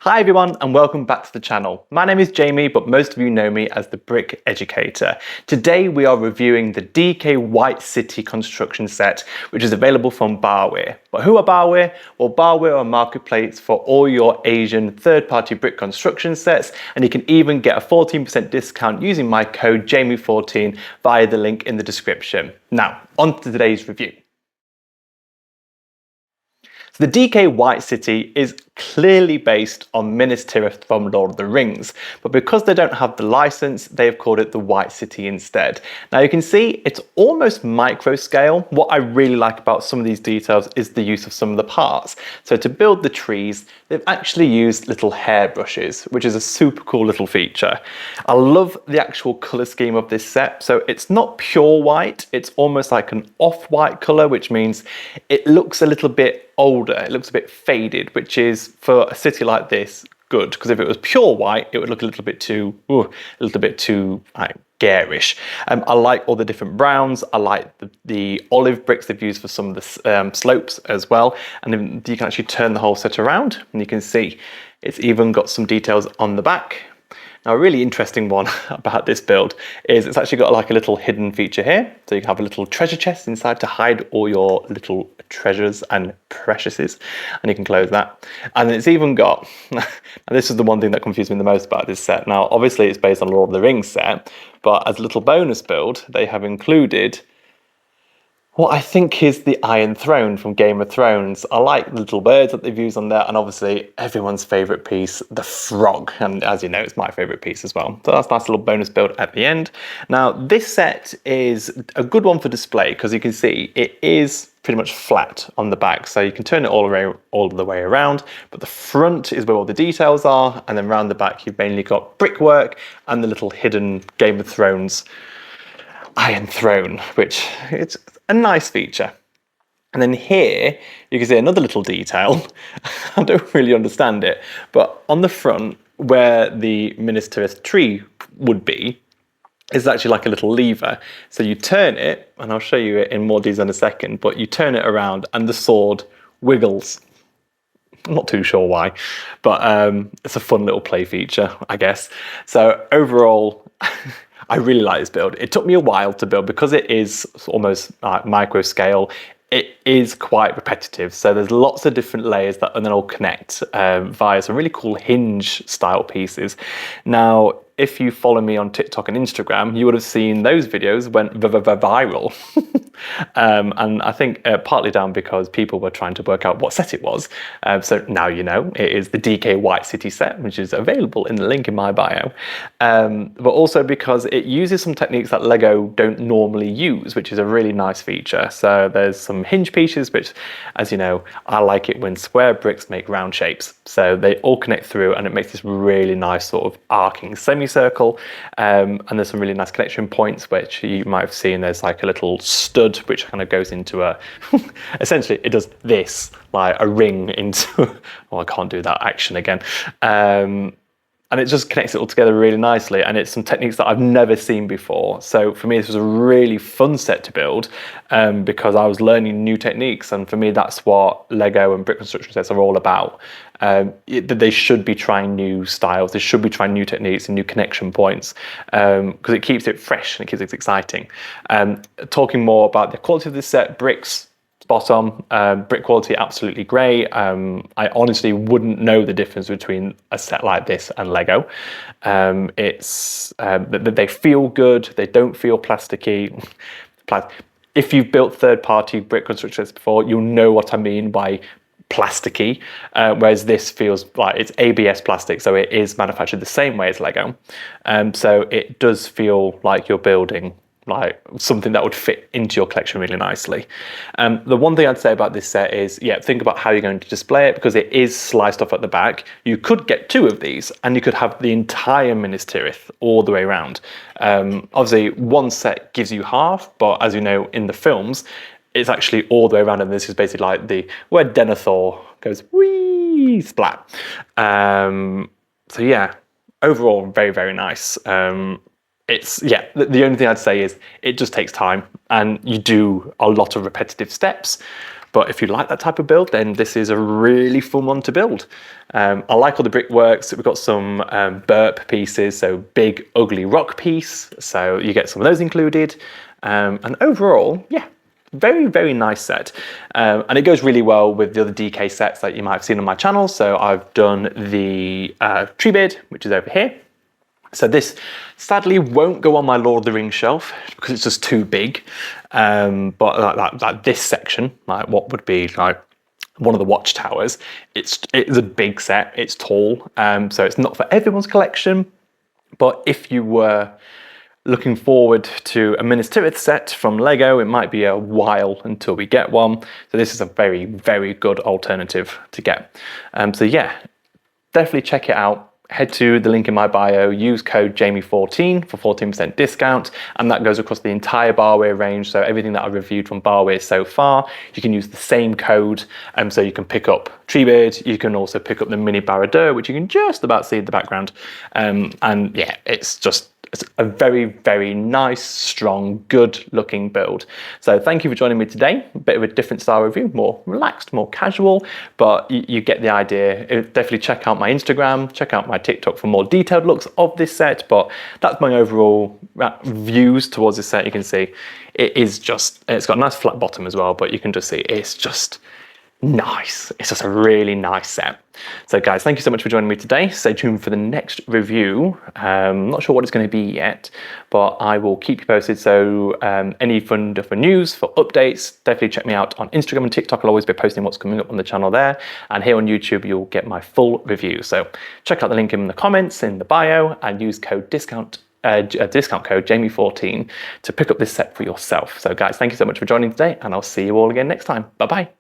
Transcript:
Hi everyone and welcome back to the channel. My name is Jamie, but most of you know me as the Brick Educator. Today we are reviewing the DK White City construction set, which is available from Barware. But who are Barware? Well, Barware are a marketplace for all your Asian third-party brick construction sets, and you can even get a 14% discount using my code Jamie14 via the link in the description. Now, on to today's review. The DK White City is clearly based on Minas Tirith from Lord of the Rings, but because they don't have the license, they have called it the White City instead. Now you can see it's almost micro scale. What I really like about some of these details is the use of some of the parts. So to build the trees, they've actually used little hairbrushes, which is a super cool little feature. I love the actual color scheme of this set. So it's not pure white, it's almost like an off-white color, which means it looks a little bit older, it looks a bit faded, which is for a city like this good, because if it was pure white it would look a little bit too garish. I like all the different browns. I like the olive bricks they've used for some of the slopes as well, and then you can actually turn the whole set around and you can see it's even got some details on the back. Now, a really interesting one about this build is it's actually got like a little hidden feature here. So you can have a little treasure chest inside to hide all your little treasures and preciouses, and you can close that. And then it's even got, and this is the one thing that confused me the most about this set. Now, obviously it's based on Lord of the Rings set, but as a little bonus build, they have included what I think is the Iron Throne from Game of Thrones. I like the little birds that they've used on there, and obviously everyone's favourite piece, the frog. And as you know, it's my favourite piece as well. So that's a nice little bonus build at the end. Now, this set is a good one for display because you can see it is pretty much flat on the back. So you can turn it all the way around, but the front is where all the details are. And then around the back, you've mainly got brickwork and the little hidden Game of Thrones Iron Throne, which it's a nice feature. And then here you can see another little detail. I don't really understand it, but on the front where the Minas Tirith tree would be is actually like a little lever. So you turn it, and I'll show you it in more detail in a second, but you turn it around and the sword wiggles. I'm not too sure why, but it's a fun little play feature, I guess. So overall, I really like this build. It took me a while to build because it is almost micro scale. It is quite repetitive. So there's lots of different layers that and then all connect via some really cool hinge style pieces. Now, if you follow me on TikTok and Instagram, you would have seen those videos went viral. And I think partly down because people were trying to work out what set it was. So now you know, it is the DK White City set, which is available in the link in my bio. But also because it uses some techniques that Lego don't normally use, which is a really nice feature. So there's some hinge pieces, which, as you know, I like it when square bricks make round shapes. So they all connect through and it makes this really nice sort of arcing semicircle. And there's some really nice connection points, which you might have seen. There's like a little stud, which kind of goes into a, essentially it does this, like a ring into, oh, I can't do that action again. And it just connects it all together really nicely, and it's some techniques that I've never seen before. So for me, this was a really fun set to build because I was learning new techniques, and for me, that's what Lego and brick construction sets are all about. They should be trying new styles, they should be trying new techniques and new connection points because it keeps it fresh and it keeps it exciting. Talking more about the quality of this set, bricks, spot on. Brick quality absolutely great. I honestly wouldn't know the difference between a set like this and Lego. They feel good, they don't feel plasticky. If you've built third-party brick construction sets before, you'll know what I mean by plasticky, whereas this feels like it's ABS plastic, so it is manufactured the same way as Lego. So it does feel like you're building like something that would fit into your collection really nicely. The one thing I'd say about this set is, yeah, think about how you're going to display it because it is sliced off at the back. You could get two of these and you could have the entire Minas Tirith all the way around. Obviously, one set gives you half, but as you know, in the films, it's actually all the way around, and this is basically like where Denethor goes, wee, splat. So yeah, overall, very, very nice. The only thing I'd say is it just takes time and you do a lot of repetitive steps, But if you like that type of build, then this is a really fun one to build. I like all the brickworks. We've got some burp pieces, so big ugly rock piece, so you get some of those included. And overall, yeah, very, very nice set. And it goes really well with the other DK sets that you might have seen on my channel. So I've done the tree beard, which is over here. So this sadly won't go on my Lord of the Rings shelf because it's just too big. But like this section, like what would be like one of the watchtowers, it's a big set, it's tall. So it's not for everyone's collection. But if you were looking forward to a Minas Tirith set from Lego, it might be a while until we get one. So this is a very, very good alternative to get. So yeah, definitely check it out. Head to the link in my bio, use code Jamie14 for 14% discount, and that goes across the entire barware range. So everything that I've reviewed from barware so far, you can use the same code. So you can pick up Treebeard, you can also pick up the mini Barad-dûr, which you can just about see in the background. And yeah, it's a very, very nice, strong, good looking build. So thank you for joining me today. A bit of a different style review, more relaxed, more casual, but you get the idea. Definitely check out my Instagram, check out my TikTok for more detailed looks of this set, but that's my overall views towards this set. You can see it's got a nice flat bottom as well, but you can just see it's just nice. It's just a really nice set. So guys, thank you so much for joining me today. Stay tuned for the next review. I'm not sure what it's going to be yet, but I will keep you posted. So any fun news, for updates, definitely check me out on Instagram and TikTok. I'll always be posting what's coming up on the channel there. And here on YouTube, you'll get my full review. So check out the link in the comments, in the bio, and use discount code Jamie14 to pick up this set for yourself. So guys, thank you so much for joining today, and I'll see you all again next time. Bye-bye.